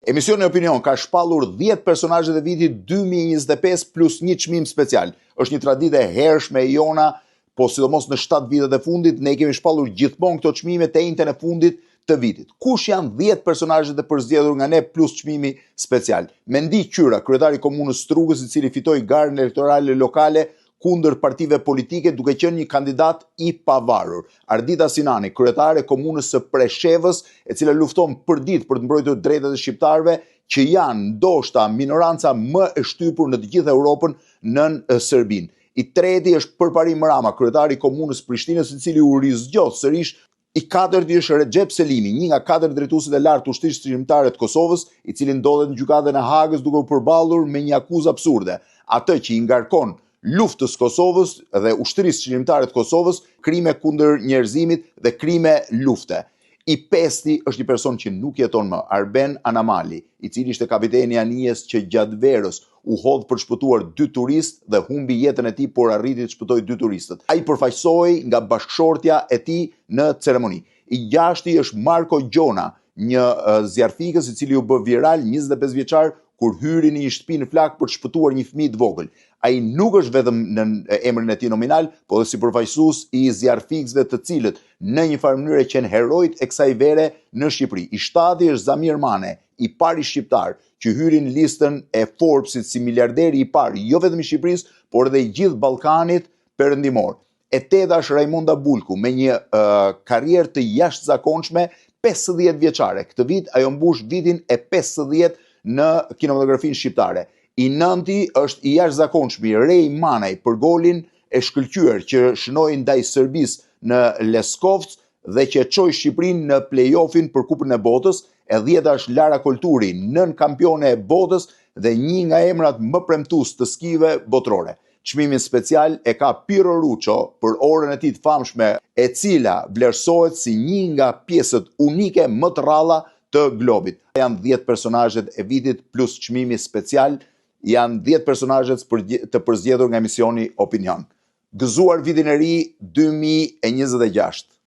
Emisioni Opinion ka shpallur 10 personazhe të vitit 2025 plus një çmim special. Është një traditë e hershme e jona, po sidomos në 7 vitet e fundit ne kemi shpallur gjithmonë këto çmime të njëjtën e fundit të vitit. Kush janë 10 personazhet e përzgjedhur nga ne plus çmimi special? Mendi Qyra, kryetari i komunës Strugës, i cili fitoi garën elektorale lokale kundër partive politike duke qenë një kandidat i pavarur. Ardita Sinani, kryetare e komunës së Preshevës, e cila lufton përdit për të mbrojtur drejtat e shqiptarëve, që janë ndoshta minoranca më e shtypur në të gjithë Europën nën Serbinë. I treti është Përparim Rama, kryetari i komunës Prishtinës, i cili u rizgjodh sërish. I katërti është Recep Selimi, një nga 4 drejtuesit e lartë të ushtrisë shqiptare të Kosovës, i cili ndodhet në gjykatën e Hagës duke u përballur me një akuzë absurde, atë që i ngarkon luftës Kosovës dhe ushtrisë shqiptare të Kosovës, krime kundër njerëzimit dhe krime lufte. I pesti është një person që nuk jeton më, Arben Anamali, i cili ishte kapiteni i anijes që gjatë verës u hodh për të shpëtuar 2 turistë dhe humbi jetën e tij por arriti të shpëtojë 2 turistët. Ai përfaqësohej nga bashkëshortja e tij në ceremoni. I 6-ti është Marko Gjona, një zjarfikës i cili u bë viral 25 vjeçar kur hyri në një shtëpi në Flak për të shpëtuar një fëmijë të vogël. Ai nuk është vetëm në emrin e tij nominal, por edhe si përfaqësues i zjarfikësve të cilët në një farë mënyrë qenë herojt e kësaj vere në Shqipëri. I 7-ti është Zamir Mane, i pari shqiptar që hyri në listën e Forbesit si miliarderi i parë, jo vetëm i Shqipërisë, por edhe i gjithë Ballkanit perëndimor. E 8-ta është Raimonda Bulku, me një karrierë të jashtëzakonshme, 50 vjeçare. Këtë vit ajo mbush vitin e 50 në kinematografinë shqiptare. I 9-ti është i jashtëzakonshmi Rej Manaj për golin e shkëlqyer që shënoi ndaj Serbisë në Leskovc dhe që çoi Shqipërinë në play-offin për Kupën e Botës. E 10-ta është Lara Kolturi, nën kampione e botës dhe një nga emrat më premtues të skive botërore. Çmimin special e ka Piro Ruço për orën e tij të famshme, e cila vlerësohet si një nga pjesët unike më të rralla të globit. Janë 10 personazhet e vitit plus çmimi special, janë 10 personazhet të përzgjedhur nga emisioni Opinion. Gëzuar vitin e ri 2026.